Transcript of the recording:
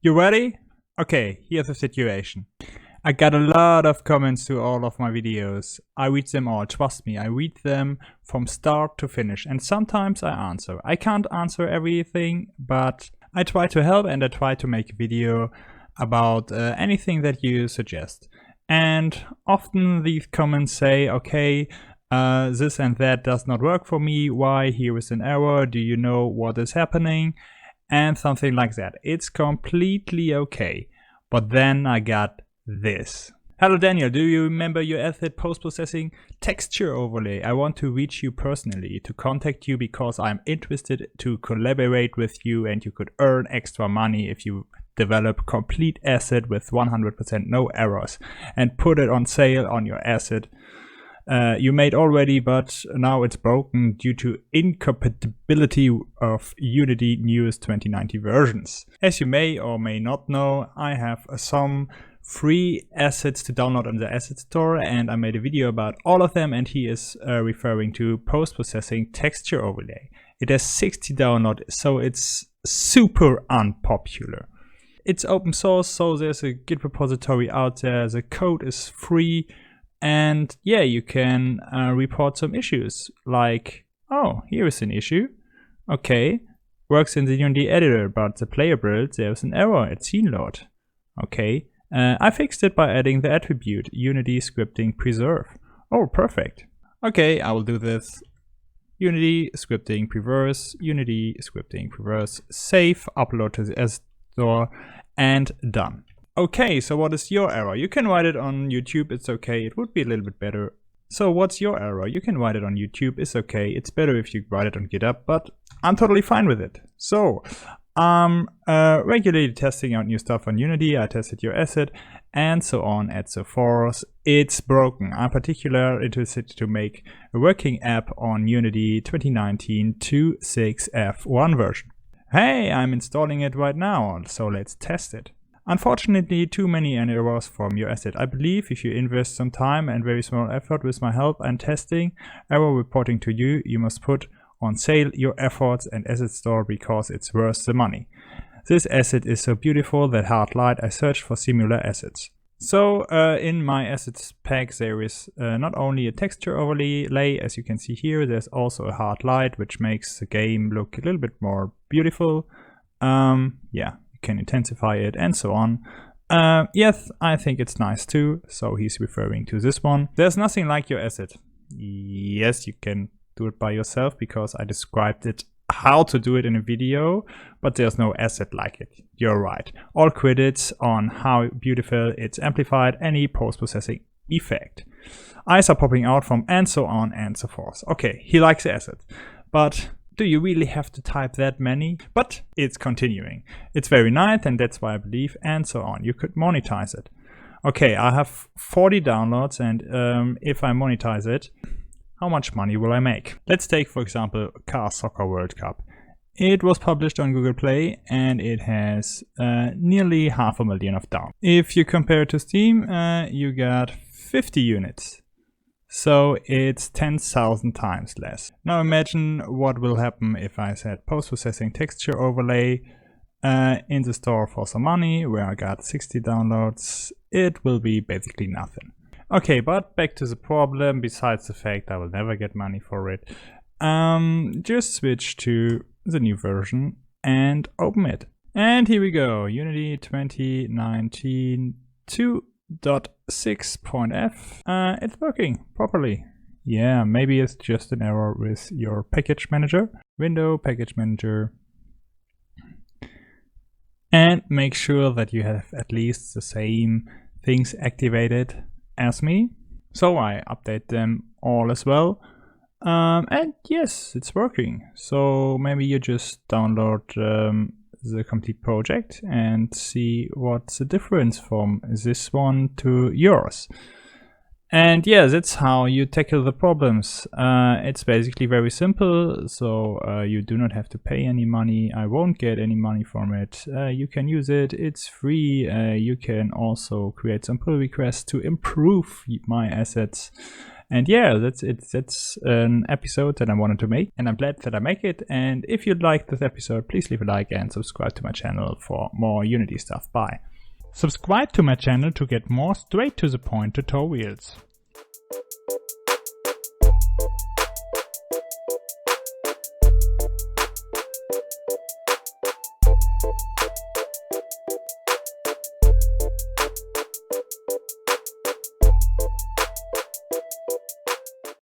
You ready? Okay, here's the situation. I got a lot of comments to all of my videos. I read them all, trust me, I read them from start to finish, and sometimes I answer. I can't answer everything, but I try to help and I try to make a video about anything that you suggest. And often these comments say, okay, this and that does not work for me, why, here is an error, do you know what is happening? And something like that. It's completely okay. But then I got this. Hello Daniel, do you remember your asset post-processing texture overlay? I want to reach you personally, to contact you because I'm interested to collaborate with you and you could earn extra money if you develop complete asset with 100% no errors and put it on sale on your asset you made already, but now it's broken due to incompatibility of Unity newest 2019 versions. As you may or may not know, I have some free assets to download on the asset store, and I made a video about all of them, and he is referring to post-processing texture overlay. It has 60 downloads, so it's super unpopular. It's open source, so there's a Git repository out there, the code is free, and yeah, you can report some issues like, oh, here is an issue. Okay, works in the Unity editor, but the player build, there's an error at scene load. Okay, I fixed it by adding the attribute Unity scripting preserve. Oh, perfect. Okay, I will do this. Unity scripting preverse, Unity scripting preverse, save, upload to the asset store, and done. Okay, so what is your error? You can write it on YouTube, it's okay, it would be a little bit better. So what's your error? You can write it on YouTube, it's okay, it's better if you write it on GitHub, but I'm totally fine with it. So, I'm regularly testing out new stuff on Unity, I tested your asset, and so on and so forth. It's broken. I'm particularly interested to make a working app on Unity 2019 2.6.F1 version. Hey, I'm installing it right now, so let's test it. Unfortunately, too many errors from your asset. I believe if you invest some time and very small effort with my help and testing, error reporting to you, you must put on sale your efforts and asset store because it's worth the money. This asset is so beautiful that hard light I searched for similar assets. So in my assets pack there is not only a texture overlay, as you can see here, there's also a hard light which makes the game look a little bit more beautiful. Yeah. Can intensify it and so on. Yes, I think it's nice too, so he's referring to this one. There's nothing like your asset. Yes, you can do it by yourself because I described it how to do it in a video, but there's no asset like it. You're right. All credits on how beautiful it's amplified any post-processing effect. Eyes are popping out from and so on and so forth. Okay, he likes the asset, but do you really have to type that many? But it's continuing. It's very nice and that's why I believe and so on. You could monetize it. Okay, I have 40 downloads and if I monetize it, how much money will I make? Let's take for example Car Soccer World Cup. It was published on Google Play and it has nearly 500,000 of downloads. If you compare it to Steam, you got 50 units. So it's 10,000 times less. Now imagine what will happen if I set post-processing texture overlay in the store for some money, where I got 60 downloads. It will be basically nothing. Okay, but back to the problem, besides the fact I will never get money for it. Just switch to the new version and open it. And here we go, Unity 2019 2.6.F. It's working properly. Yeah, maybe it's just an error with your package manager. Window, package manager. And make sure that you have at least the same things activated as me. So I update them all as well. And yes, it's working. So maybe you just download the complete project and see what's the difference from this one to yours. And yeah, that's how you tackle the problems. It's basically very simple, so you do not have to pay any money. I won't get any money from it. You can use it, it's free. You can also create some pull requests to improve my assets. And yeah, that's it. That's an episode that I wanted to make, and I'm glad that I make it. And if you liked this episode, please leave a like and subscribe to my channel for more Unity stuff. Bye. Subscribe to my channel to get more straight to the point tutorials.